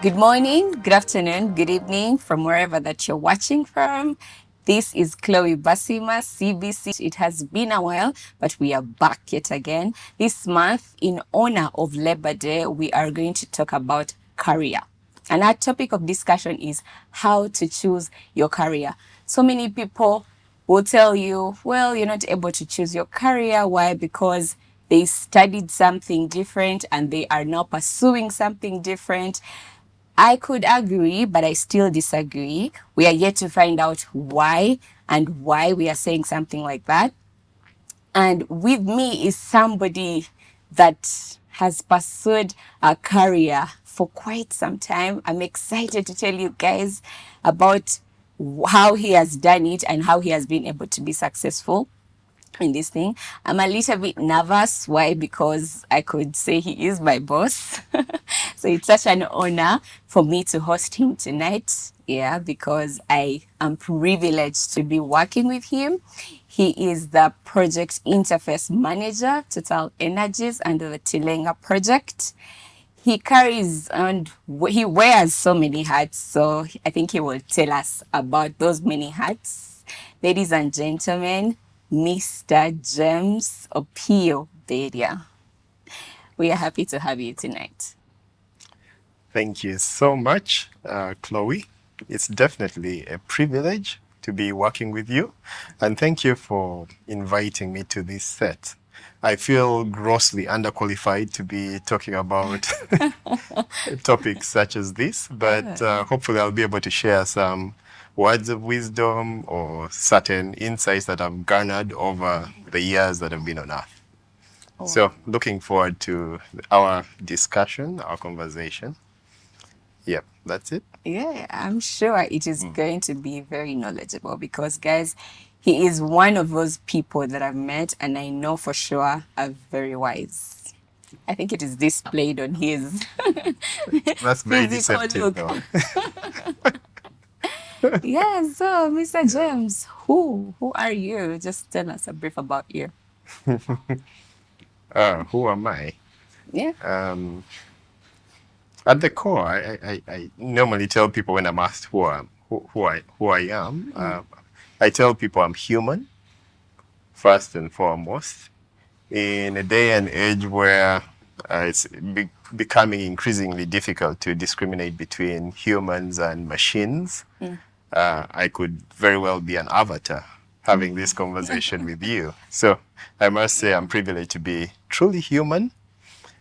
Good morning, good afternoon, good evening from wherever that you're watching from. This is Chloe Basima, CBC. It has been a while, but we are back yet again. This month, in honor of Labor Day, we are going to talk about career. And our topic of discussion is how to choose your career. So many people will tell you, well, you're not able to choose your career. Why? Because they studied something different and they are now pursuing something different. I could agree, but I still disagree. We are yet to find out why and why we are saying something like that. And with me is somebody that has pursued a career for quite some time. I'm excited to tell you guys about how he has done it and how he has been able to be successful in this thing. I'm a little bit nervous. Why? Because I could say he is my boss. So it's such an honor for me to host him tonight. Yeah, because I am privileged to be working with him. He is the project interface manager, Total Energies, under the Tilenga project. He carries and he wears so many hats. So I think he will tell us about those many hats. Ladies and gentlemen, Mr. James Opiyo Berya. We are happy to have you tonight. Thank you so much, Chloe. It's definitely a privilege to be working with you. And thank you for inviting me to this set. I feel grossly underqualified to be talking about topics such as this, but hopefully I'll be able to share some words of wisdom or certain insights that I've garnered over the years that I've been on Earth. So, looking forward to our discussion, our conversation. Yep, that's it. Yeah, I'm sure it is going to be very knowledgeable because, guys, he is one of those people that I've met and I know for sure are very wise. I think it is displayed on his That's very physical deceptive, look. though. Yeah, so Mr. James, who are you? Just tell us a brief about you. Who am I? Yeah. Um, at the core, I normally tell people when I'm asked who I am, I tell people I'm human, first and foremost. In a day and age where it's becoming increasingly difficult to discriminate between humans and machines, I could very well be an avatar having this conversation with you. So I must say I'm privileged to be truly human,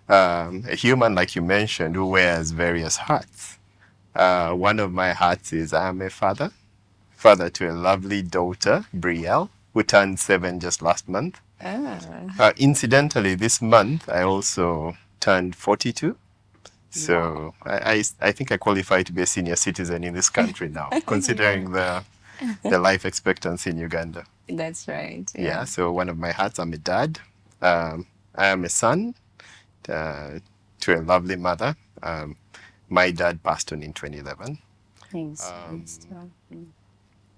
a human, like you mentioned, who wears various hats. One of my hats is I'm a father to a lovely daughter, Berya, who turned 7 just last month. Incidentally, this month I also turned 42. So I think I qualify to be a senior citizen in this country now, considering the life expectancy in Uganda. That's right. Yeah, so one of my hats, I'm a dad. I am a son to a lovely mother. My dad passed on in 2011. Thanks.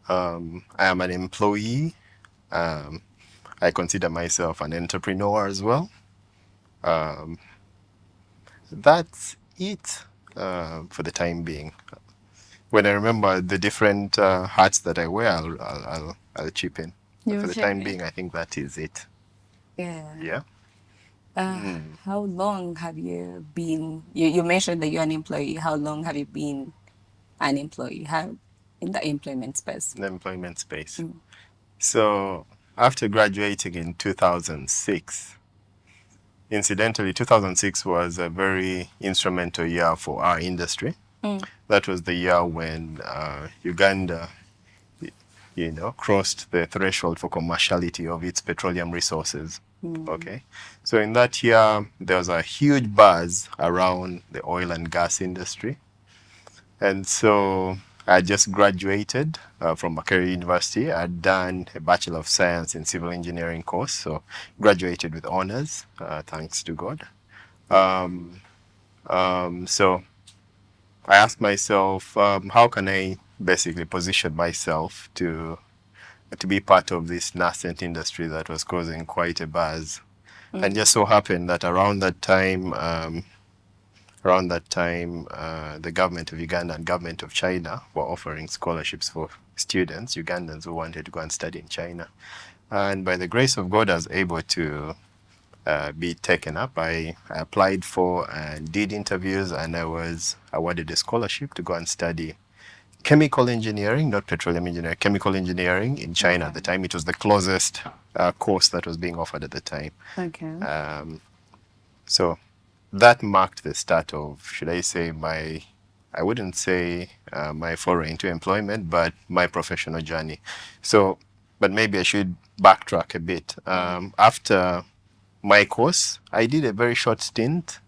I am an employee. I consider myself an entrepreneur as well. That's it for the time being. When I remember the different hats that I wear, I'll chip in. But for the time being, I think that is it. Yeah. Yeah. How long have you been? You mentioned that you're an employee. How long have you been an employee? How in the employment space? The employment space. So after graduating in 2006, incidentally, 2006 was a very instrumental year for our industry. That was the year when Uganda, crossed the threshold for commerciality of its petroleum resources. Okay. So in that year, there was a huge buzz around the oil and gas industry. And so I just graduated from Makerere University. I'd done a Bachelor of Science in Civil Engineering course, so graduated with honors, thanks to God. So I asked myself, how can I basically position myself to be part of this nascent industry that was causing quite a buzz? And just so happened that around that time, Around that time, the government of Uganda and government of China were offering scholarships for students, Ugandans who wanted to go and study in China. And by the grace of God, I was able to be taken up. I applied for and did interviews, and I was awarded a scholarship to go and study chemical engineering, not petroleum engineering, chemical engineering in China. At the time, it was the closest course that was being offered at the time. Okay. So that marked the start of, should I say, I wouldn't say my foray into employment, but my professional journey. So, but maybe I should backtrack a bit. After my course, I did a very short stint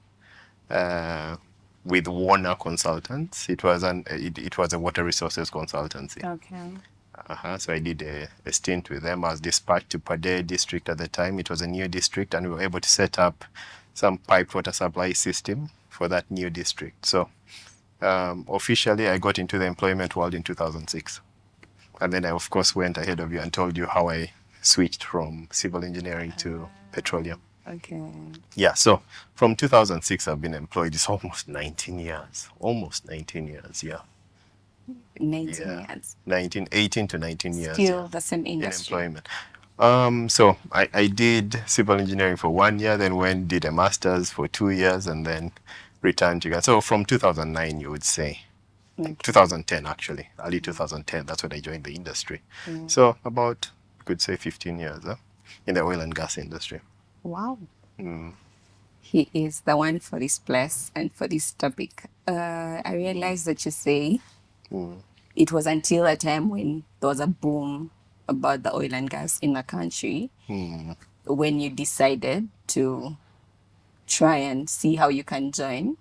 with Warner Consultants. It was a water resources consultancy. Okay. So I did a stint with them. I was dispatched to Pade district at the time. It was a new district, and we were able to set up some piped water supply system for that new district. So officially, I got into the employment world in 2006. And then I, of course, went ahead of you and told you how I switched from civil engineering to petroleum. Okay. Yeah, so from 2006, I've been employed. It's almost 19 years. Almost 19 years, yeah. 19 Yeah. years. 18 to 19 years. Still Yeah, the same in industry. employment. So I did civil engineering for 1 year, then did a master's for 2 years, and then returned to Ghana. So from 2009, you would say. Okay. 2010, actually. Early 2010, that's when I joined the industry. So about, you could say, 15 years in the oil and gas industry. Wow. He is the one for this place and for this topic. I realized that you say it was until a time when there was a boom about the oil and gas in the country when you decided to try and see how you can join.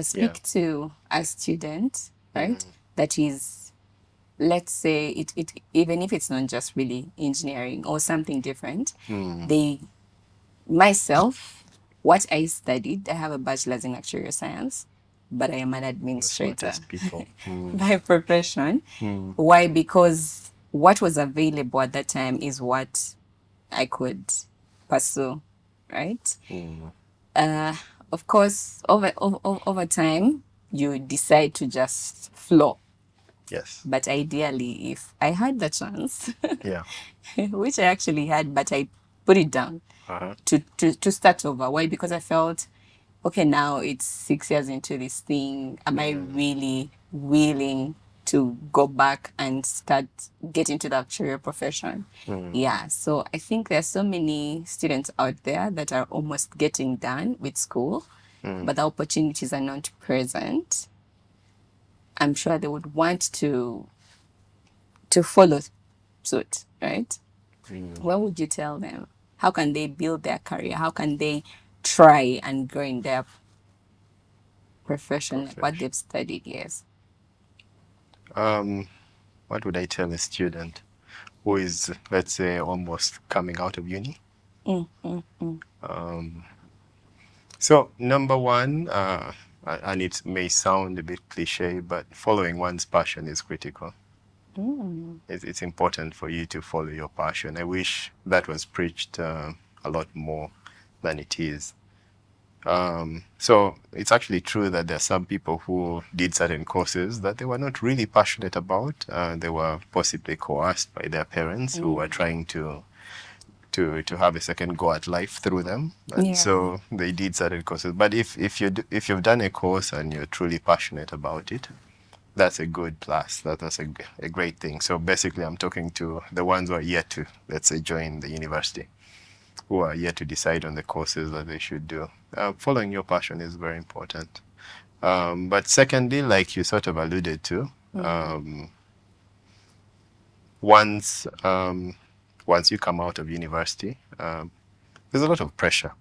Speak to a student, right? That is, let's say, it even if it's not just really engineering or something different, myself, what I studied, I have a bachelor's in actuarial science, but I am an administrator People. by profession. Why? Because what was available at that time is what I could pursue, right? Of course, over time, you decide to just flow. Yes. But ideally, if I had the chance, Yeah. which I actually had, but I put it down to start over. Why? Because I felt, okay, now it's 6 years into this thing. Am I really willing to go back and start get into the actuarial profession? Yeah. So I think there are so many students out there that are almost getting done with school, but the opportunities are not present. I'm sure they would want to follow suit, right? What would you tell them? How can they build their career? How can they try and grow in their profession, like what they've studied? Yes. What would I tell a student who is, let's say, almost coming out of uni? So number one, and it may sound a bit cliche, but following one's passion is critical. It's important for you to follow your passion. I wish that was preached a lot more than it is. So it's actually true that there are some people who did certain courses that they were not really passionate about. They were possibly coerced by their parents who were trying to have a second go at life through them, and so they did certain courses. But if you've done a course and you're truly passionate about it, that's a good plus. That's a great thing. So basically, I'm talking to the ones who are yet to, let's say, join the university, who are yet to decide on the courses that they should do. Following your passion is very important. But secondly, like you sort of alluded to, once you come out of university, there's a lot of pressure.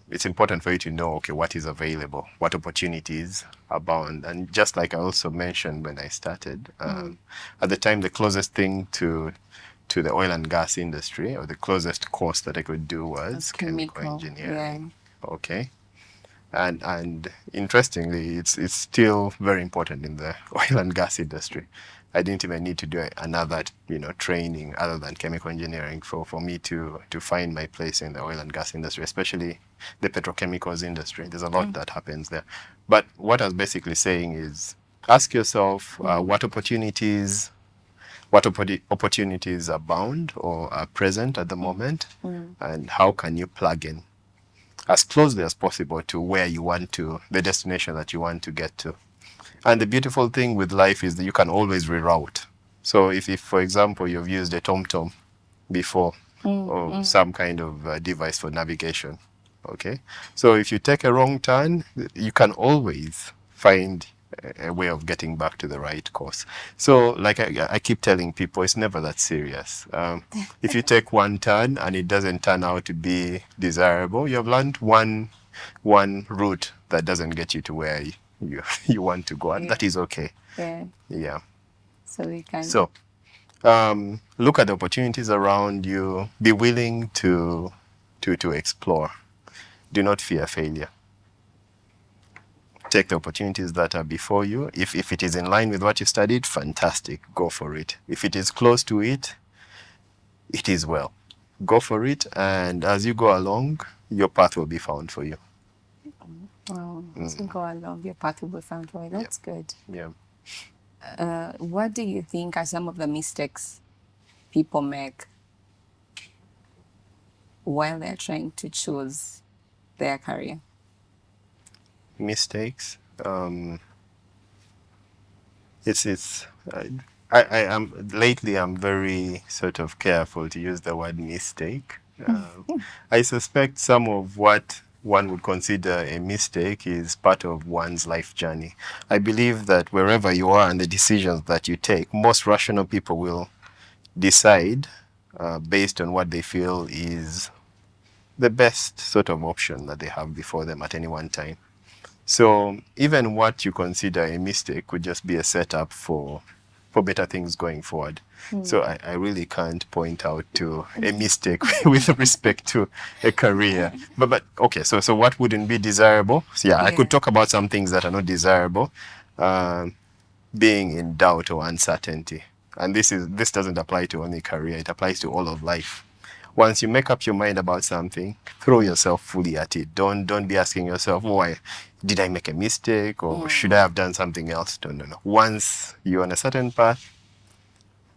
It's important for you to know, okay, what is available, what opportunities abound. And just like I also mentioned when I started, at the time, the closest thing to the oil and gas industry, or the closest course that I could do was chemical engineering. Okay. And interestingly, it's still very important in the oil and gas industry. I didn't even need to do another, training other than chemical engineering for me to find my place in the oil and gas industry, especially the petrochemicals industry. There's a lot that happens there. But what I was basically saying is, ask yourself what opportunities abound or are present at the moment, and how can you plug in as closely as possible to the destination that you want to get to. And the beautiful thing with life is that you can always reroute. So if for example, you've used a TomTom before, or some kind of device for navigation, okay? So if you take a wrong turn, you can always find a way of getting back to the right course. So like I keep telling people, it's never that serious. If you take one turn and it doesn't turn out to be desirable, you have learned one route that doesn't get you to where you want to go, and that is okay. Yeah. So we can. So look at the opportunities around you. Be willing to explore. Do not fear failure. Take the opportunities that are before you. If it is in line with what you studied, fantastic, go for it. If it is close to it, it is well. Go for it, and as you go along, your path will be found for you. As you go along, your path will be found for you. That's good. Yeah. What do you think are some of the mistakes people make while they're trying to choose their career? Mistakes. I am lately. I'm very sort of careful to use the word mistake. I suspect some of what one would consider a mistake is part of one's life journey. I believe that wherever you are and the decisions that you take, most rational people will decide based on what they feel is the best sort of option that they have before them at any one time. So even what you consider a mistake could just be a setup for better things going forward. So I really can't point out to a mistake with respect to a career. But okay, so what wouldn't be desirable? So I could talk about some things that are not desirable. Being in doubt or uncertainty. And this doesn't apply to only career, it applies to all of life. Once you make up your mind about something, throw yourself fully at it. Don't be asking yourself, why did I make a mistake, or should I have done something else? No. Once you're on a certain path,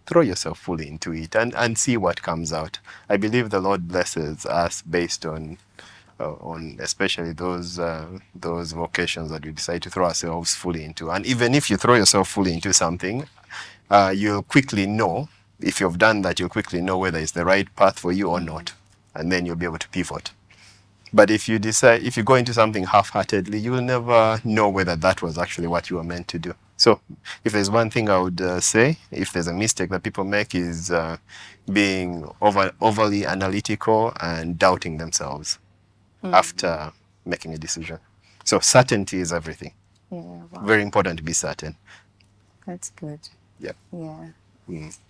throw yourself fully into it and see what comes out. I believe the Lord blesses us based on especially those vocations that we decide to throw ourselves fully into. And even if you throw yourself fully into something, you'll quickly know. If you've done that, you'll quickly know whether it's the right path for you or not, and then you'll be able to pivot. But if you go into something half-heartedly, you will never know whether that was actually what you were meant to do. So if there's one thing I would say, if there's a mistake that people make, is being overly analytical and doubting themselves after making a decision. So certainty is everything. Yeah, wow. Very important to be certain. That's good. Yeah.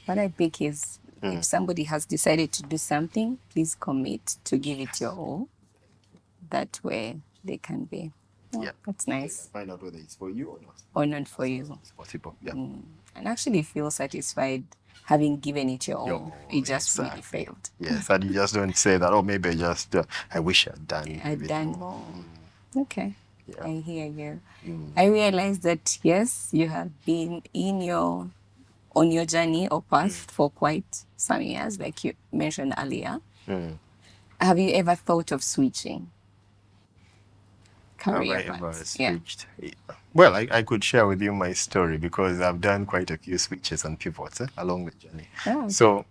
What I pick is, if somebody has decided to do something, please commit to give it your all. That way they can be. That's nice. Find out whether it's for you or not. Or not for you. It's possible. Yeah. And actually feel satisfied having given it your all. You just really failed. Yes, and you just don't say that, maybe I wish I'd done more. Okay. Yeah. I hear you. I realize that, yes, you have been on your journey or path for quite some years, like you mentioned earlier. Have you ever thought of switching career paths? Switched? Yeah. Well, I could share with you my story, because I've done quite a few switches and pivots along the journey. Oh. So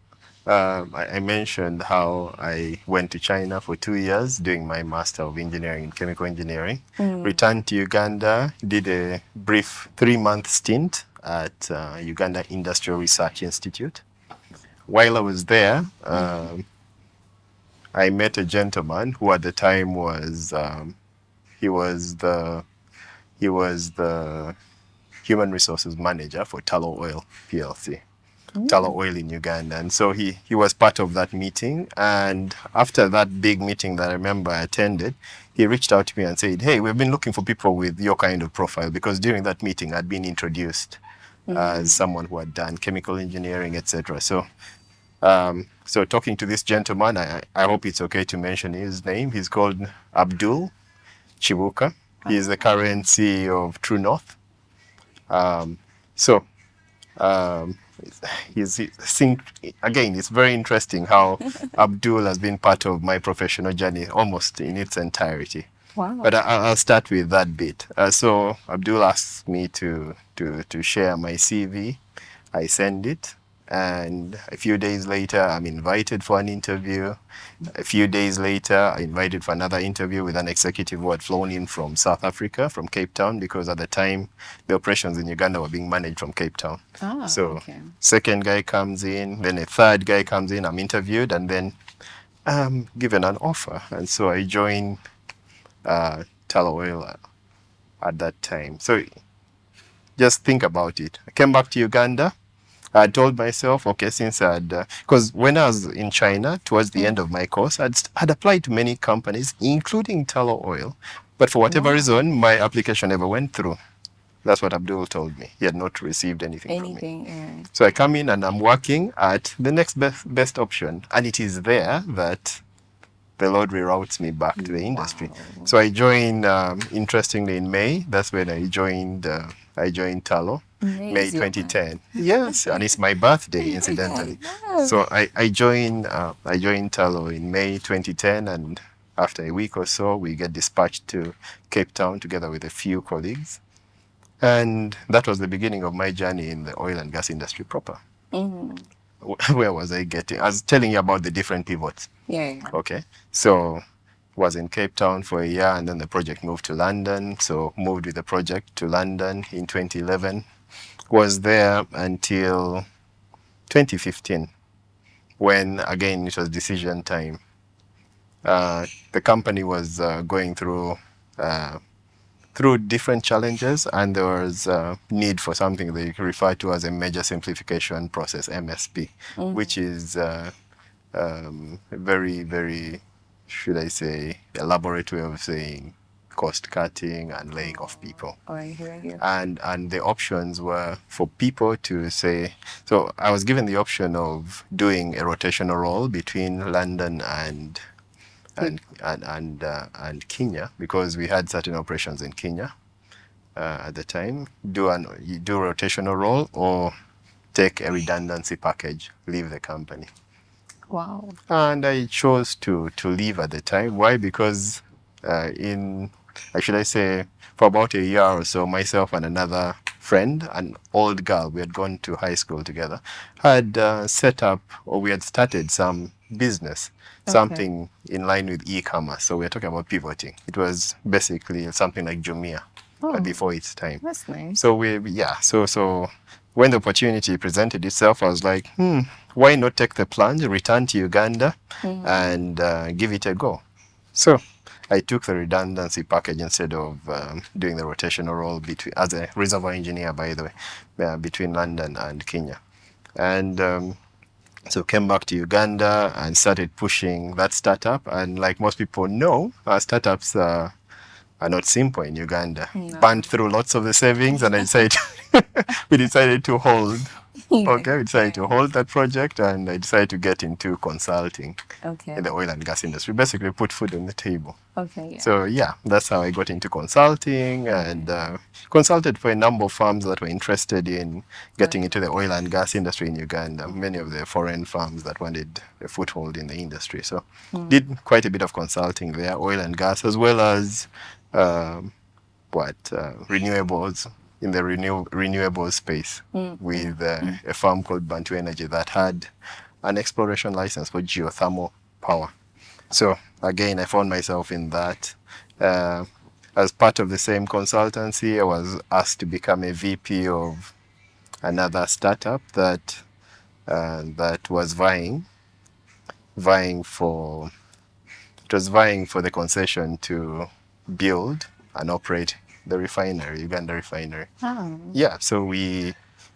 I mentioned how I went to China for 2 years doing my Master of Engineering in Chemical Engineering, returned to Uganda, did a brief 3-month stint at Uganda Industrial Research Institute. While I was there, I met a gentleman who at the time was he was the human resources manager for Tullow Oil PLC. tallow oil in Uganda. And so he was part of that meeting. And after that big meeting that I remember I attended, he reached out to me and said, hey, we've been looking for people with your kind of profile, because during that meeting I'd been introduced as someone who had done chemical engineering, etc. So talking to this gentleman, I hope it's okay to mention his name. He's called Abdul Chibuka. He is the current CEO of True North. So um, think, again, it's very interesting how Abdul has been part of my professional journey almost in its entirety. Wow. But I'll start with that bit. So Abdul asked me to share my CV. I send it, and a few days later, I'm invited for an interview. A few days later, I invited for another interview with an executive who had flown in from South Africa, from Cape Town, because at the time, the operations in Uganda were being managed from Cape Town. So, Okay. second guy comes in, then a third guy comes in, I'm interviewed, and then I'm given an offer. And so I joined Tallow Oil at that time. So, just think about it. I came back to Uganda. I told myself, okay, since because when I was in China, towards the end of my course, I'd applied to many companies, including tallow oil. But for whatever reason, my application never went through. That's what Abdul told me. He had not received anything from me. Yeah. So I come in and I'm working at the next best option. And it is there that the Lord reroutes me back to the industry. Wow. So I joined, interestingly, in May. That's when I joined Tallow, May 2010. Yes, and it's my birthday, incidentally. So I joined Tallow in May 2010, and after a week or so, we get dispatched to Cape Town together with a few colleagues. And that was the beginning of my journey in the oil and gas industry proper. Where was I getting? I was telling you about the different pivots. Yeah. Okay. So was in Cape Town for a year, and then the project moved to London. So moved with the project to London in 2011. Was there until 2015, when again it was decision time. The company was going through different challenges, and there was need for something they refer to as a major simplification process, MSP, which is a very, very, should I say, elaborate way of saying cost cutting and laying off people. I hear you. And the options were for people to say, so I was given the option of doing a rotational role between London and Kenya, because we had certain operations in Kenya at the time. You do a rotational role, or take a redundancy package, leave the company. Wow. And I chose to leave at the time. Why? Because should I say, for about a year or so, myself and another friend, an old girl, we had gone to high school together, had set up, or we had started some business, something in line with e-commerce. So we're talking about pivoting. It was basically something like Jumia before its time. That's nice. So so when the opportunity presented itself, I was like, why not take the plunge, return to Uganda, and give it a go? So I took the redundancy package instead of doing the rotational role as a reservoir engineer, by the way, between London and Kenya. And so came back to Uganda and started pushing that startup. And like most people know, startups are not simple in Uganda. Burned through lots of the savings, and we decided to hold. Okay, we decided to hold that project, and I decided to get into consulting in the oil and gas industry. Basically, put food on the table. So that's how I got into consulting, and consulted for a number of firms that were interested in getting into the oil and gas industry in Uganda. Many of the foreign firms that wanted a foothold in the industry. So did quite a bit of consulting there, oil and gas, as well as renewables, in the renewable space, with a firm called Bantu Energy that had an exploration license for geothermal power. So again, I found myself in that. As part of the same consultancy, I was asked to become a VP of another startup that was vying for the concession to build and operate the refinery, Uganda refinery. Yeah, so we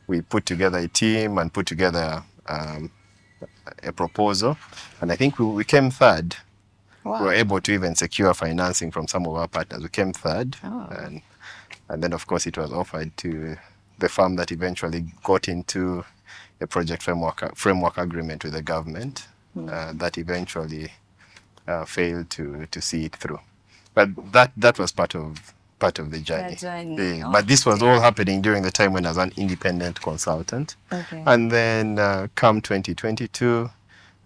we put together a team and put together a proposal, and I think we came third. Wow. We were able to even secure financing from some of our partners. We came third, Oh. and then of course it was offered to the firm that eventually got into a project framework agreement with the government that eventually failed to see it through. But that was part of the journey. But this was all happening during the time when I was an independent consultant. Okay. And then come 2022,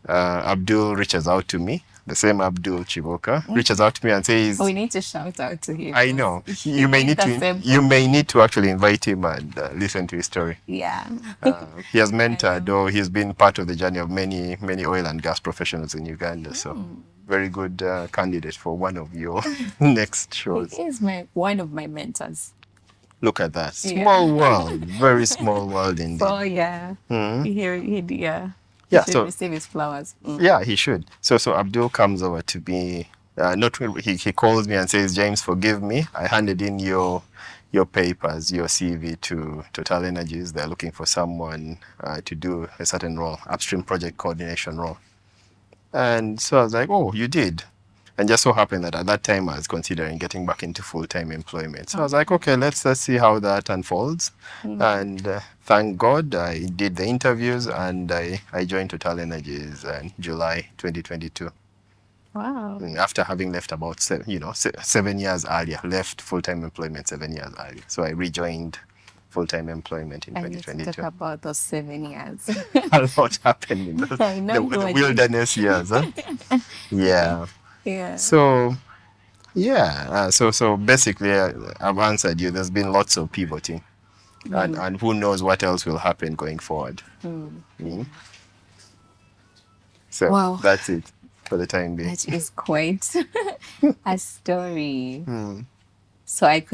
Abdul reaches out to me. The same Abdul Chivoka reaches out to me and says, We need to shout out to him. I know. You may need to actually invite him and listen to his story. Yeah. He has mentored, or he's been part of the journey of many oil and gas professionals in Uganda. So very good candidate for one of your next shows. He is one of my mentors. Look at that. Small world. Very small world indeed. So yeah. He should receive his flowers. Yeah, he should. So Abdul comes over to me. He calls me and says, James, forgive me. I handed in your papers, your CV to Total Energies. They're looking for someone to do a certain role, upstream project coordination role. And so I was like, oh, you did? And just so happened that at that time I was considering getting back into full-time employment. So I was like, okay, let's see how that unfolds. And thank God I did the interviews and I joined Total Energies in July 2022. Wow. After having left about 7 years earlier, left full-time employment 7 years earlier. So I rejoined full-time employment in 2022. Let's talk about those 7 years. A lot happened in those, the wilderness years. Huh? Yeah. Yeah. So, yeah. So basically, I've answered you. There's been lots of pivoting, and who knows what else will happen going forward. So wow. That's it for the time being. That is quite a story. So I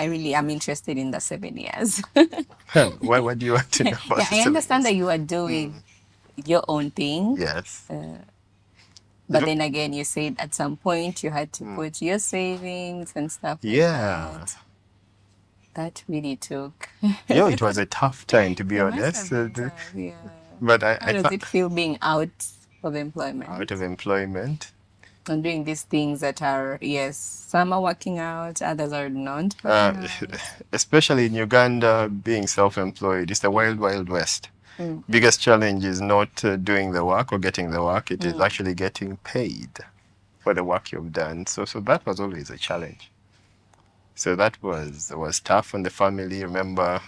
really am interested in the 7 years. What do you want to know about? Yeah, I understand that you are doing your own thing. Yes. But then again, you said at some point you had to put your savings and stuff like that. That really took... It was a tough time, to be honest. Yeah. But How does it feel being out of employment? Out of employment. And doing these things that are, yes, some are working out, others are not. Especially in Uganda, being self-employed, it's the wild, wild west. Biggest challenge is not doing the work or getting the work. It is actually getting paid for the work you've done. So that was always a challenge. So that was tough on the family. Remember,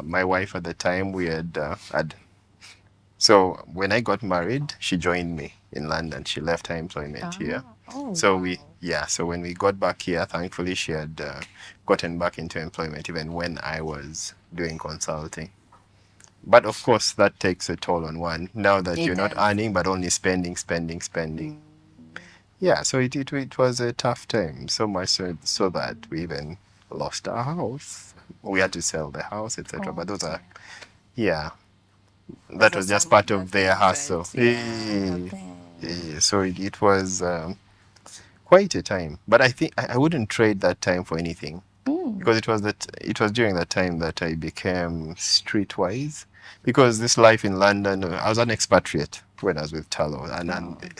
my wife at the time, we had so when I got married, she joined me in London. She left her employment here. So when we got back here, thankfully she had gotten back into employment even when I was doing consulting. But of course, that takes a toll on one. Now that you're not earning, but only spending. Yeah, so it was a tough time. So much so that we even lost our house. We had to sell the house, etc. But those are, that was just part of their hustle. So it was quite a time. But I think I wouldn't trade that time for anything. Because it was during that time that I became streetwise. Because this life in London, I was an expatriate when I was with Talo, and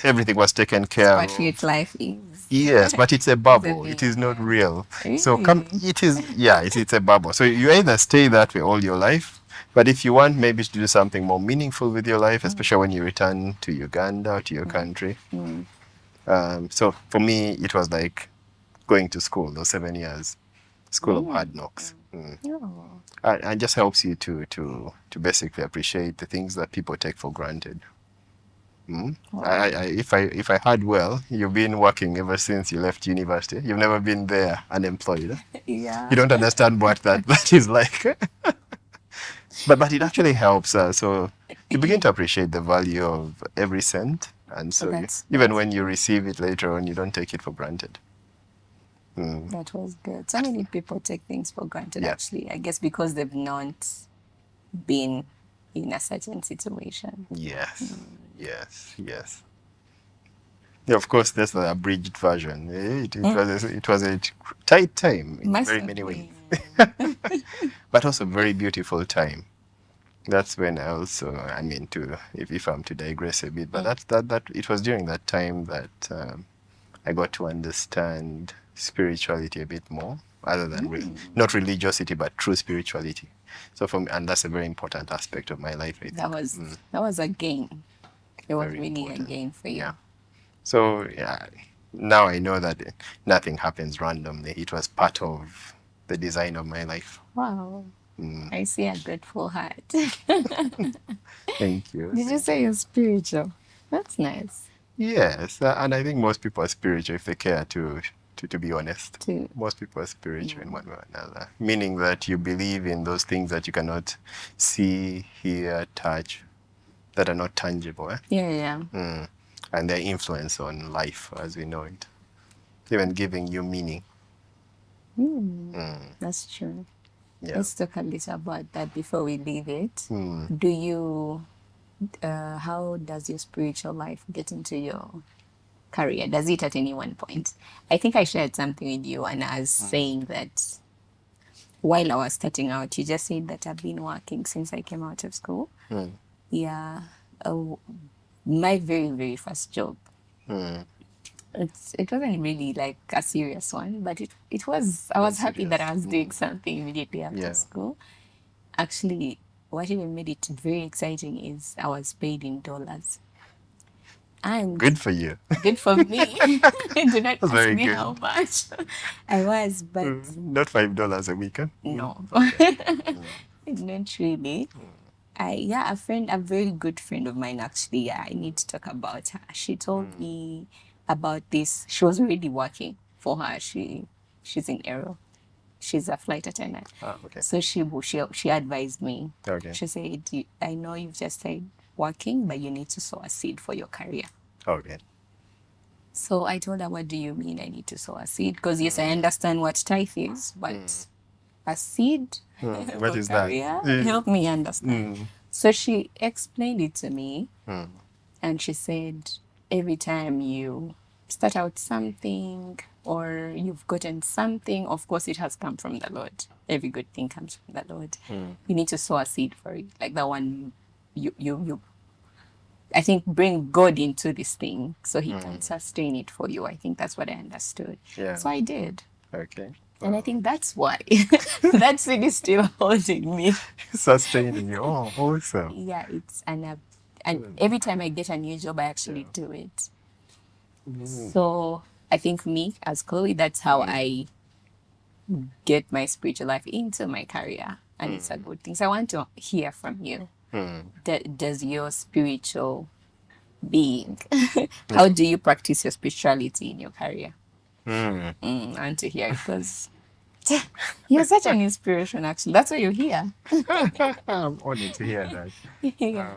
everything was taken care of. Expatriate life is. Yes, but it's a bubble. It is not real. So it's a bubble. So you either stay that way all your life, but if you want maybe to do something more meaningful with your life, especially when you return to Uganda, to your country. So for me, it was like going to school, those 7 years. School of hard knocks. And just helps you to basically appreciate the things that people take for granted. If I heard well, you've been working ever since you left university. You've never been there unemployed. Yeah. You don't understand what that is like. but it actually helps. So you begin to appreciate the value of every cent. And so even when you receive it later on, you don't take it for granted. That was good. So many people take things for granted, actually. I guess because they've not been in a certain situation. Yes. Yeah, of course, that's the abridged version. It was a tight time in very many ways. but also very beautiful time. That's when I also, I mean, to if I'm to digress a bit, but that it was during that time that I got to understand spirituality a bit more, other than not religiosity, but true spirituality. So for me, and that's a very important aspect of my life, I That think. was that was a gain. It was Very really a important. gain for you. Yeah. So yeah, now I know that nothing happens randomly. It was part of the design of my life. Wow. I see a grateful heart. Thank you. Did you say you're spiritual? That's nice. Yes, and I think most people are spiritual if they care to be honest. Too. Most people are spiritual in one way or another, meaning that you believe in those things that you cannot see, hear, touch, that are not tangible, Yeah, yeah. and their influence on life as we know it, even giving you meaning. That's true. Yeah. Let's talk a little about that before we leave it. Do you, how does your spiritual life get into your career? Does it at any one point? I think I shared something with you, and I was saying that while I was starting out, you just said that I've been working since I came out of school. Yeah. Uh, my very, very first job. It wasn't really like a serious one, but it was. I Not was happy that serious. I was doing something immediately after Yeah. school. Actually, what even made it very exciting is I was paid in dollars. And Good for you. good for me. Do not That's ask very me good. how much I was, but Not $5 a week. Huh? no, Okay. not really. A friend, a very good friend of mine, actually, yeah, I need to talk about her. She told me about this. She was already working for her. She's in Aero. She's a flight attendant. Okay. So she advised me. Okay. She said, I know you've just started working, but you need to sow a seed for your career. Okay. So I told her, what do you mean I need to sow a seed? Because yes, I understand what tithe is, but a seed What for is that? career, help me understand. So she explained it to me, and she said, every time you start out something or you've gotten something, of course it has come from the Lord. Every good thing comes from the Lord. You need to sow a seed for it. Like the one you I think bring God into this thing so he can sustain it for you. I think that's what I understood. Yeah. So I did. Okay. And I think that's why that seed is still holding me. Sustaining you. Oh, awesome. Yeah, it's and every time I get a new job, I actually do it. So I think me as Chloe, that's how I get my spiritual life into my career, and it's a good thing. So I want to hear from you. Does your spiritual being, how do you practice your spirituality in your career? I want to hear it because you're such an inspiration. Actually, that's why you're here. I'm honored to hear that. Yeah.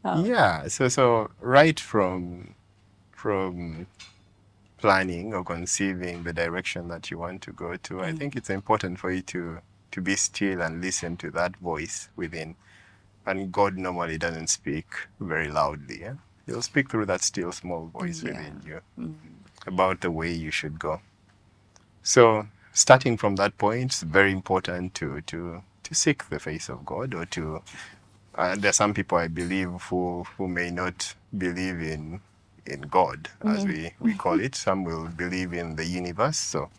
Yeah. So right from planning or conceiving the direction that you want to go to, I think it's important for you to be still and listen to that voice within. And God normally doesn't speak very loudly. Yeah? He'll speak through that still small voice within you about the way you should go. So starting from that point, it's very important to seek the face of God, or to there are some people I believe who may not believe in God as we call it. Some will believe in the universe, so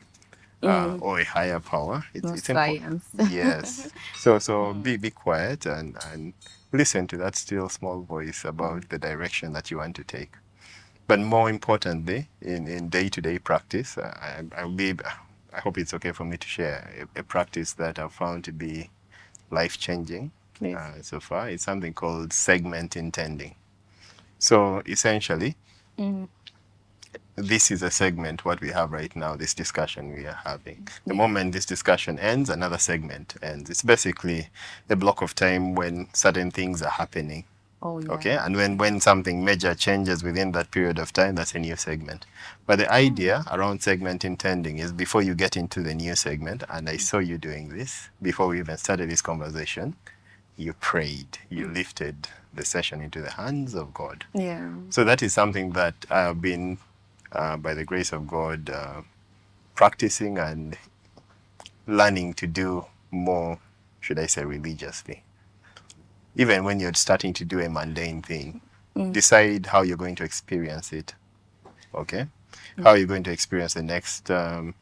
or a higher power. No It's important. science. Yes. So be quiet and listen to that still small voice about the direction that you want to take. But more importantly, in day-to-day practice, I hope it's okay for me to share a practice that I've found to be life-changing Please. so far. It's something called segment intending. So essentially, this is a segment, what we have right now, this discussion we are having. The moment this discussion ends, another segment ends. It's basically a block of time when certain things are happening. Oh, yeah. Okay, and when something major changes within that period of time, that's a new segment. But the idea around segment intending is before you get into the new segment, and I saw you doing this before we even started this conversation, you prayed, you lifted the session into the hands of God. Yeah. So that is something that I have been, by the grace of God, practicing and learning to do more, should I say, religiously. Even when you're starting to do a mundane thing, decide how you're going to experience it. Okay? How are you going to experience the next,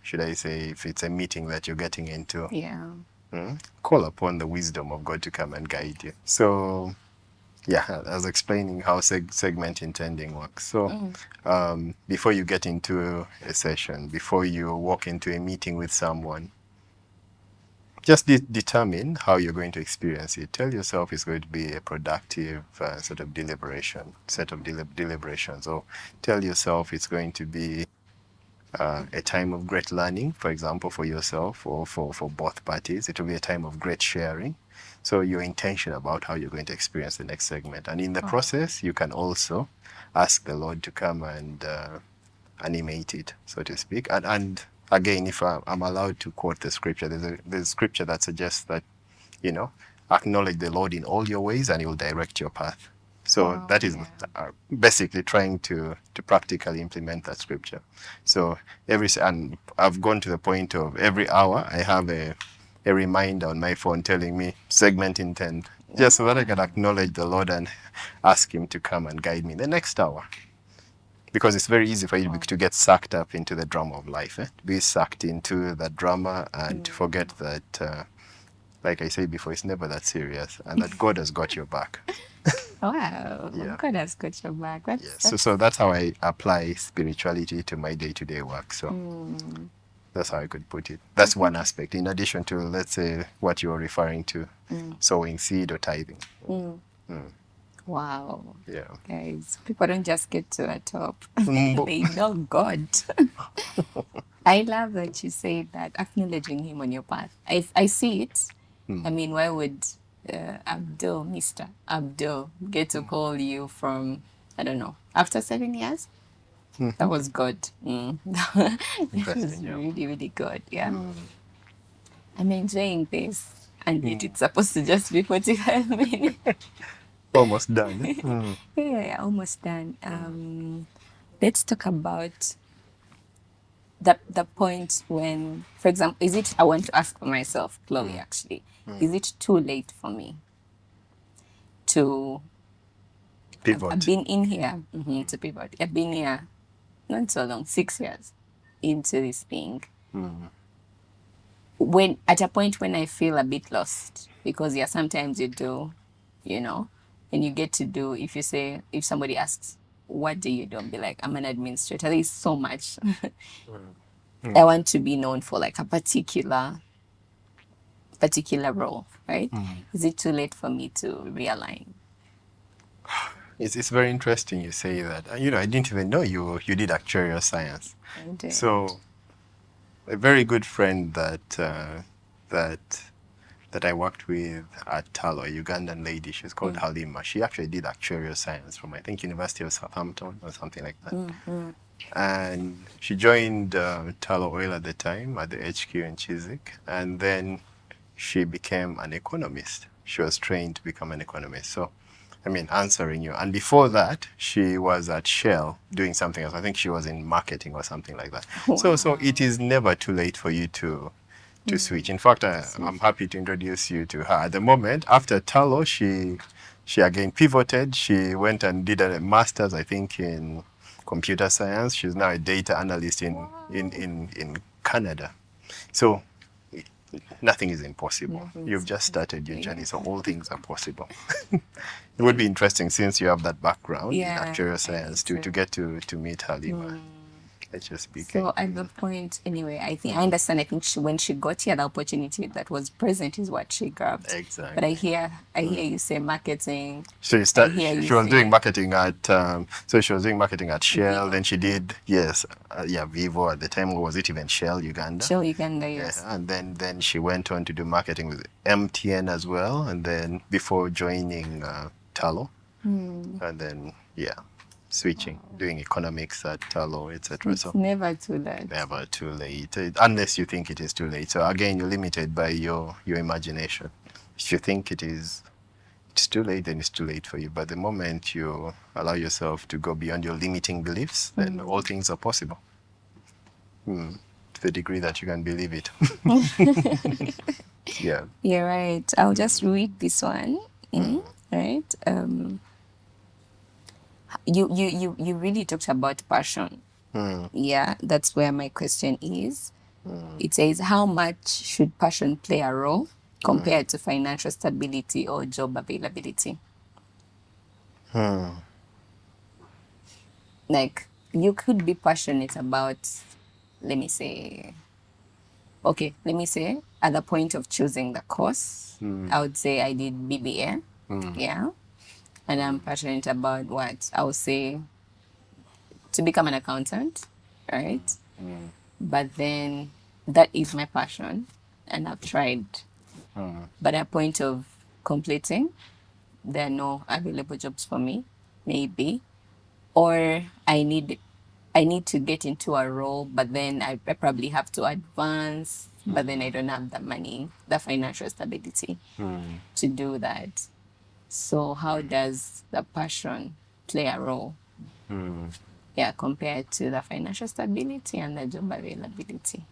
should I say, if it's a meeting that you're getting into? Yeah. Call upon the wisdom of God to come and guide you. So, yeah, I was explaining how segment intending works. So, before you get into a session, before you walk into a meeting with someone, just determine how you're going to experience it. Tell yourself it's going to be a productive sort of set of deliberations. Or tell yourself it's going to be a time of great learning, for example, for yourself or for both parties. It will be a time of great sharing. So your intention about how you're going to experience the next segment. And in the process, you can also ask the Lord to come and animate it, so to speak. And again, if I'm allowed to quote the scripture, there's a scripture that suggests that, acknowledge the Lord in all your ways and he will direct your path. So that is basically trying to practically implement that scripture. So and I've gone to the point of every hour I have a reminder on my phone telling me segment intent, just so that I can acknowledge the Lord and ask him to come and guide me the next hour. Because it's very easy for you to get sucked up into the drama of life, be sucked into the drama and to forget that, like I said before, it's never that serious and that God has got your back. Wow. Yeah. God has got your back. So that's how I apply spirituality to my day-to-day work. So that's how I could put it. That's one aspect, in addition to, let's say, what you're referring to, sowing seed or tithing. Wow. Yeah. Guys, people don't just get to the top. Mm. They know God. I love that you say that, acknowledging him on your path. I see it. I mean, why would Mr. Abdul get to call you from, I don't know, after 7 years? That was good. That was Interesting, yeah. really, really good. Yeah. I'm enjoying this. And yet it's supposed to just be 45 minutes. Almost done. Yeah, almost done. Let's talk about the point when, for example, I want to ask for myself, Chloe, actually, is it too late for me to, Pivot. I've been in here, to pivot. I've been here not so long, 6 years into this thing. When at a point when I feel a bit lost, because sometimes you do, and you get to do, if somebody asks, what do you do? I'll be like, I'm an administrator. There's so much. I want to be known for like a particular role, right? Is it too late for me to realign? It's very interesting you say that. I didn't even know you did actuarial science. I did. So, a very good friend that I worked with at Talo, a Ugandan lady, she's called Halima. She actually did actuarial science from, I think, University of Southampton or something like that. And she joined Talo Oil at the time at the HQ in Chiswick, and then she became an economist. She was trained to become an economist. So, answering you. And before that, she was at Shell doing something else. I think she was in marketing or something like that. Wow. So it is never too late for you to switch. In fact, I'm happy to introduce you to her. At the moment, after Talo, she again pivoted. She went and did a master's, I think, in computer science. She's now a data analyst in Canada. So nothing is impossible. You've just started your journey, so all things are possible. It would be interesting, since you have that background in actuarial science, to get to meet Halima. So at the point, anyway, I understand. I think when she got here, the opportunity that was present is what she grabbed. Exactly. But I hear you say marketing. So she was doing marketing at Shell. Then she did Vivo at the time. Or was it even Shell Uganda? Shell Uganda, yes. Yeah, and then she went on to do marketing with MTN as well. And then before joining Talo, and then switching, doing economics at Talo, etc. It's never too late. Never too late, unless you think it is too late. So again, you're limited by your imagination. If you think it's too late, then it's too late for you. But the moment you allow yourself to go beyond your limiting beliefs, then all things are possible. to the degree that you can believe it. Yeah. You're right. I'll just read this one. Right. You really talked about passion. Yeah, that's where my question is. It says, how much should passion play a role compared to financial stability or job availability? Like, you could be passionate about, let me say, okay, let me say, at the point of choosing the course, I would say I did BBA. Yeah. And I'm passionate about what? I would say to become an accountant, right? But then that is my passion, and I've tried. But at point of completing, there are no available jobs for me, maybe, or I need to get into a role, but then I probably have to advance, but then I don't have the money, the financial stability to do that. So how does the passion play a role? Yeah, compared to the financial stability and the job availability.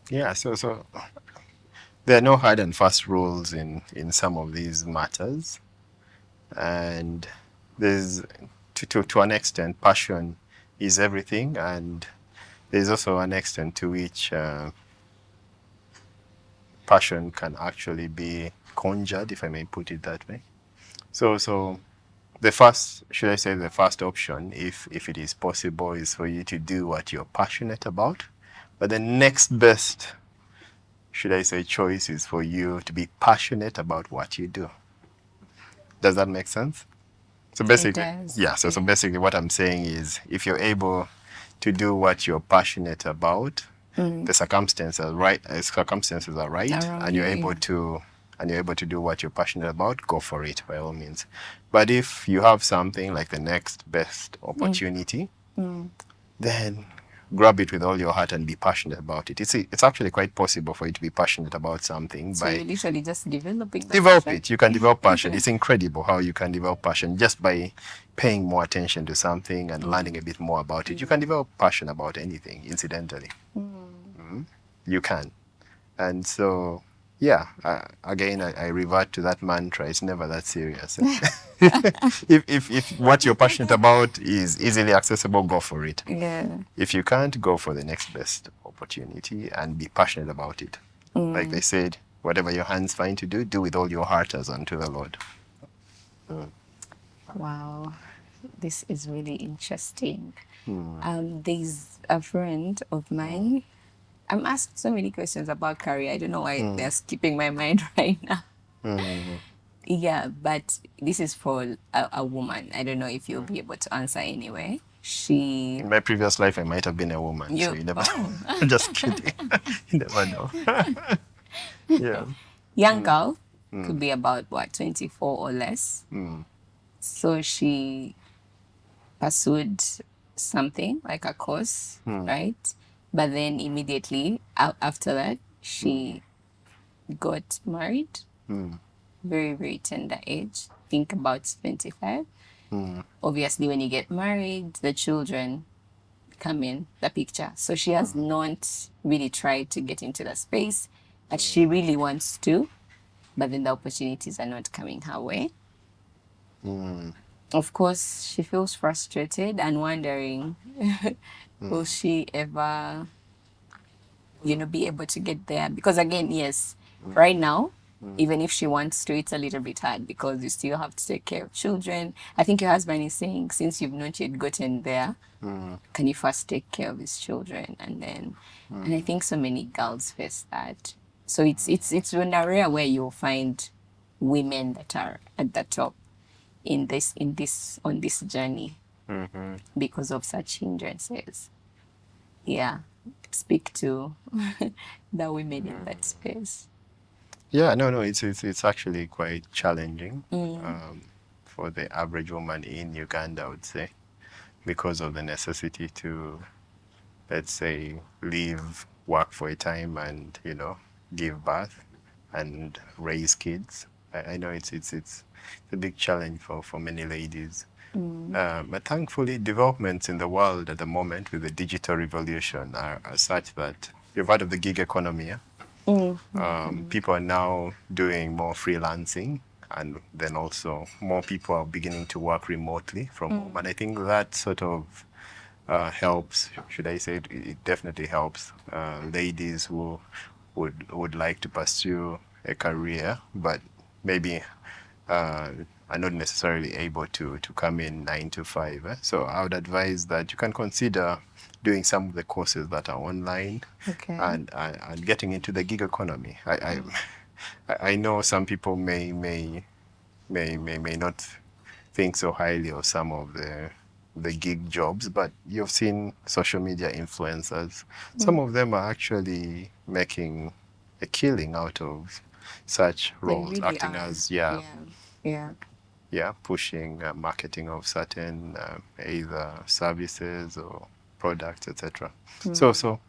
Yeah. So there are no hard and fast rules in some of these matters, and there's to an extent, passion is everything, and there's also an extent to which passion can actually be conjured, if I may put it that way. So the first, should I say, the first option, if it is possible, is for you to do what you're passionate about. But the next best, should I say, choice is for you to be passionate about what you do. Does that make sense? So It basically, does. yeah. So basically, what I'm saying is, if you're able to do what you're passionate about, the circumstances are right, Around and you, you're able yeah. to do what you're passionate about, go for it by all means. But if you have something like the next best opportunity, then grab it with all your heart and be passionate about it. It's actually quite possible for you to be passionate about something So by you're literally just developing the develop passion. it. You can develop passion. It's incredible how you can develop passion just by paying more attention to something and learning a bit more about it. You can develop passion about anything, incidentally. You can. And so, yeah, again, I revert to that mantra. It's never that serious. If what you're passionate about is easily accessible, go for it. Yeah. If you can't, go for the next best opportunity and be passionate about it. Like they said, whatever your hands find to do, do with all your heart as unto the Lord. Wow. This is really interesting. There's a friend of mine. I'm asked so many questions about career. I don't know why they're skipping my mind right now. Yeah, but this is for a woman. I don't know if you'll be able to answer anyway. She, In my previous life, I might have been a woman, so you, you never. oh, I'm just kidding. You never know. Yeah. young girl, could be about what, 24 or less. So she pursued something like a course, right? But then immediately after that, she got married, very, very tender age, think about 25. Obviously, when you get married, the children come in the picture. So she has not really tried to get into the space, but she really wants to, but then the opportunities are not coming her way. Of course, she feels frustrated and wondering, will she ever, be able to get there? Because again, yes, right now, even if she wants to, it's a little bit hard because you still have to take care of children. I think your husband is saying, since you've not yet gotten there, can you first take care of his children? And then, and I think so many girls face that. So it's an area where you'll find women that are at the top on this journey because of such hindrances. Yeah, speak to the women in that space. Yeah, no, it's actually quite challenging for the average woman in Uganda, I would say, because of the necessity to, let's say, leave work for a time and give birth and raise kids. I know it's a big challenge for many ladies. But thankfully, developments in the world at the moment with the digital revolution are such that you've heard of the gig economy. Yeah? People are now doing more freelancing, and then also more people are beginning to work remotely from home. And I think that sort of helps. Should I say it definitely helps ladies who would like to pursue a career, but maybe are not necessarily able to come in 9 to 5. So I would advise that you can consider doing some of the courses that are online, Okay. and getting into the gig economy. I know some people may not think so highly of some of the gig jobs, but you've seen social media influencers. Some of them are actually making a killing out of such They roles, really acting are. as Yeah. pushing marketing of certain either services or products, etc. So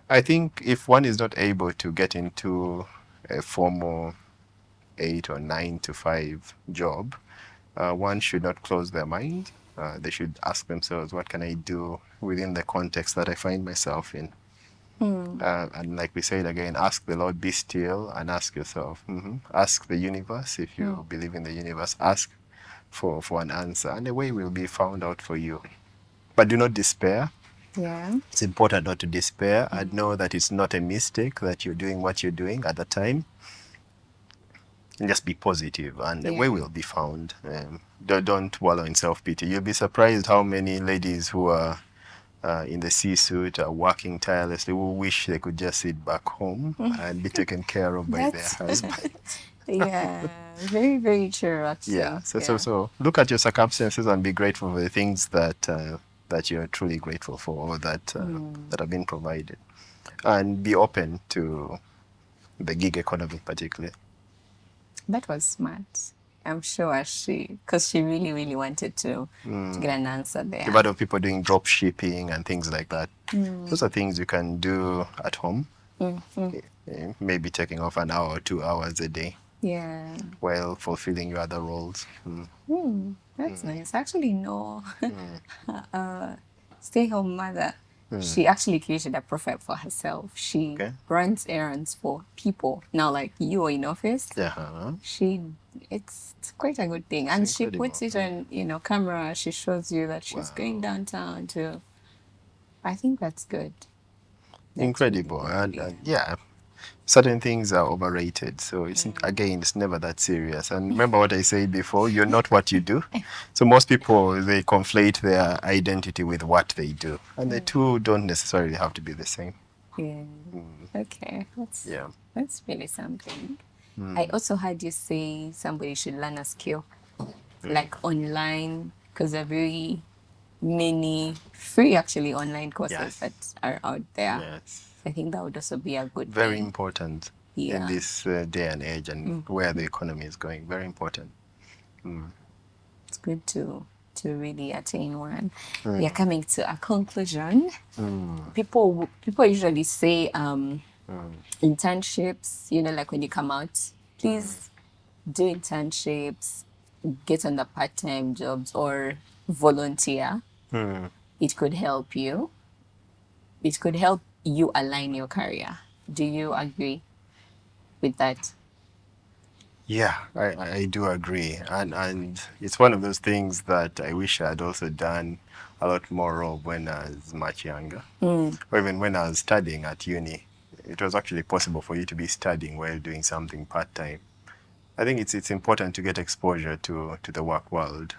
I think if one is not able to get into a formal 8 or 9 to 5 job, one should not close their mind. They should ask themselves, what can I do within the context that I find myself in? And like we said again, ask the Lord, be still, and ask yourself. Ask the universe, if you believe in the universe, ask for an answer, and a way will be found out for you. But do not despair. Yeah. It's important not to despair and know that it's not a mistake that you're doing what you're doing at the time. And just be positive, and a way will be found. Don't wallow in self-pity. You'll be surprised how many ladies who are in the C-suite are working tirelessly, who wish they could just sit back home and be taken care of by their That's husband. yeah, very, very true actually. Yeah. So look at your circumstances and be grateful for the things that you're truly grateful for, or that have been provided, and be open to the gig economy, particularly. That was smart. I'm sure because she really, really wanted to get an answer there. You've heard of people doing drop shipping and things like that. Those are things you can do at home. Maybe taking off an hour or 2 hours a day Yeah. while fulfilling your other roles. That's nice. Actually, no. Stay-home mother. She actually created a profile for herself. She Okay. runs errands for people. Now, like you are in office, Yeah. it's quite a good thing. And she incredible. puts it on, camera. She shows you that she's going downtown to. I think that's good. That's Incredible. really good, And yeah, certain things are overrated. So it's never that serious. And remember what I said before, you're not what you do. So most people, they conflate their identity with what they do. And the two don't necessarily have to be the same. Yeah. Okay. Yeah. That's really something. I also heard you say somebody should learn a skill, like online, because there are very many free actually online courses Yes. that are out there. Yes. I think that would also be a good Very thing. important Yeah. in this day and age, and where the economy is going. Very important. It's good to really attain one. We are coming to a conclusion. People usually say internships, like when you come out, please do internships, get on the part-time jobs or volunteer. It could help you. It could help you align your career. Do you agree with that? Yeah, I do agree. And it's one of those things that I wish I had also done a lot more of when I was much younger. Or even when I was studying at uni. It was actually possible for you to be studying while doing something part-time. I think it's important to get exposure to the work world.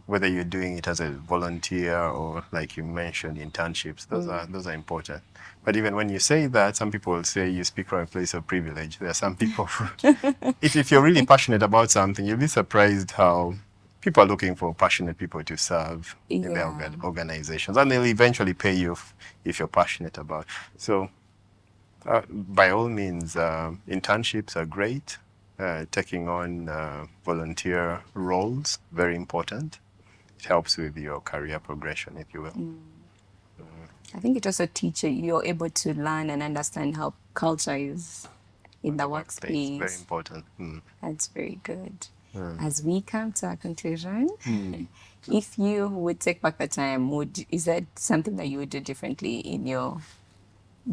Whether you're doing it as a volunteer or, like you mentioned, internships, those are important. But even when you say that, some people will say you speak from a place of privilege. There are some people who, if you're really passionate about something, you'll be surprised how people are looking for passionate people to serve in their Yeah. organizations, and they'll eventually pay you if you're passionate about. So by all means, internships are great. Taking on volunteer roles, very important. It helps with your career progression, if you will. I think it also teaches you're able to learn and understand how culture is in the Very workspace. important. That's very good. As we come to our conclusion, if you would take back the time, is that something that you would do differently in your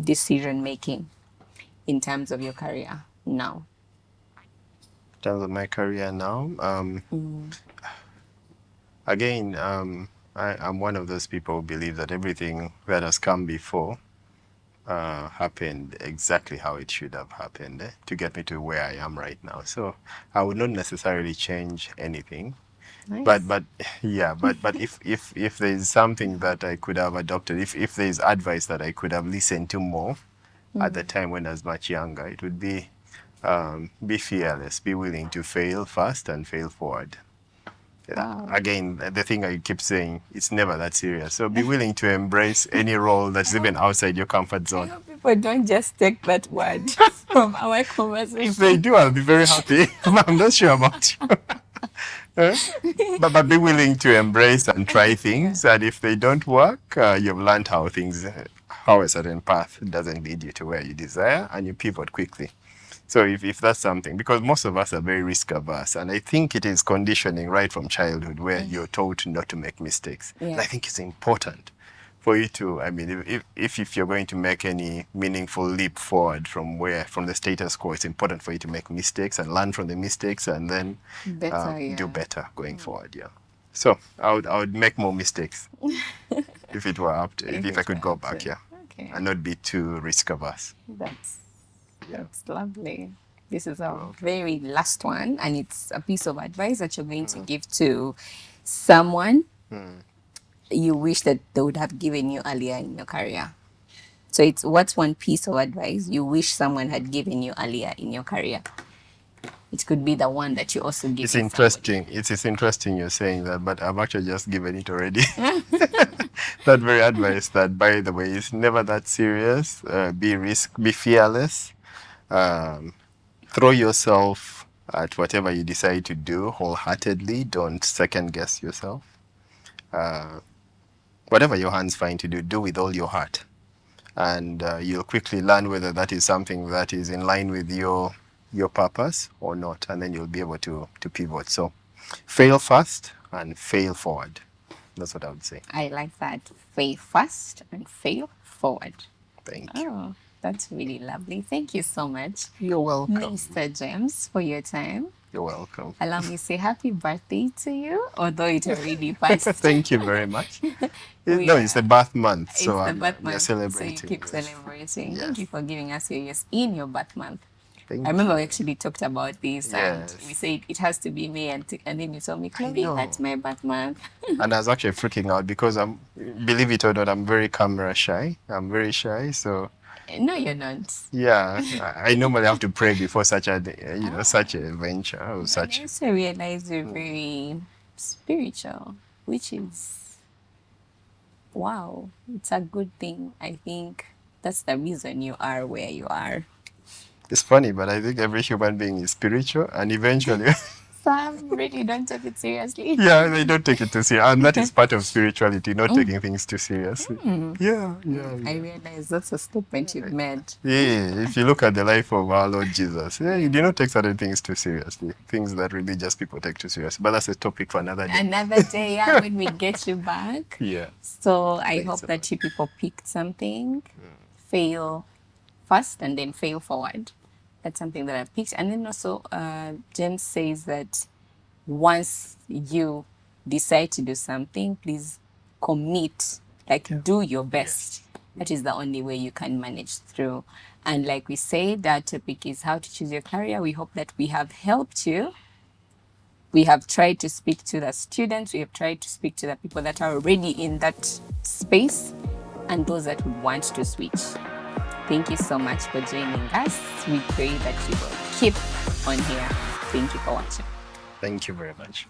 decision making in terms of your career now? In terms of my career now, again, I'm one of those people who believe that everything that has come before happened exactly how it should have happened to get me to where I am right now. So I would not necessarily change anything. Nice. But yeah, but if there is something that I could have adopted, if there is advice that I could have listened to more at the time when I was much younger, it would be fearless, be willing to fail fast and fail forward. Wow. Again, the thing I keep saying, it's never that serious. So be willing to embrace any role that's even outside your comfort I zone. hope people don't just take that word from our If conversation. they do, I'll be very happy. But I'm not sure about you. But be willing to embrace and try things. And if they don't work, you've learned how a certain path doesn't lead you to where you desire, and you pivot quickly. So if that's something, because most of us are very risk averse, and I think it is conditioning right from childhood where you're told not to make mistakes. Yeah. And I think it's important for you to, I mean, if you're going to make any meaningful leap forward from the status quo, it's important for you to make mistakes and learn from the mistakes and then do better going forward. Yeah. So I would make more mistakes if it were up to, if I could go back, yeah, Okay. and not be too risk averse. That's lovely. This is our very last one, and it's a piece of advice that you're going to give to someone you wish that they would have given you earlier in your career. So what's one piece of advice you wish someone had given you earlier in your career? It could be the one that you also give. It's interesting. It's interesting you're saying that, but I've actually just given it already. That very advice that, by the way, is never that serious. Be fearless. Throw yourself at whatever you decide to do wholeheartedly. Don't second guess yourself. Whatever your hands find to do with all your heart. And you'll quickly learn whether that is something that is in line with your purpose or not. And then you'll be able to pivot. So fail fast and fail forward. That's what I would say. I like that. Fail fast and fail forward. Thank you. Oh, that's really lovely. Thank you so much, You're welcome. Mr. James, for your time. You're welcome. Allow me to say happy birthday to you, although it already passed. Thank you very much. It's the birth month, It's so the birth we're month, celebrating. so you keep celebrating. Yes. Thank you for giving us your yes in your birth month. Thank I remember we actually talked about this, Yes. and we said it has to be May, and then you told me, Chloe, know. that's my birth month. And I was actually freaking out because believe it or not, I'm very camera shy. I'm very shy, so No, you're not. yeah, I normally have to pray before such a such a venture or such. I also realized you're very spiritual, which is wow. It's a good thing. I think that's the reason you are where you are. It's funny, but I think every human being is spiritual, and eventually, Some really don't take it seriously. yeah, they don't take it too serious, and that is part of spirituality, not taking things too seriously. Yeah. I realize that's a statement you've made. Yeah, if you look at the life of our Lord Jesus, he did not take certain things too seriously, things that religious people take too seriously. But that's a topic for another day. Another day, yeah, when we get you back. Yeah. So I Thanks hope so that you people picked something, fail fast and then fail forward. That's something that I picked. And then also, James says that once you decide to do something, please commit, do your best. That is the only way you can manage through. And like we said, that topic is how to choose your career. We hope that we have helped you. We have tried to speak to the students. We have tried to speak to the people that are already in that space and those that would want to switch. Thank you so much for joining us. We pray that you will keep on here. Thank you for watching. Thank you very much.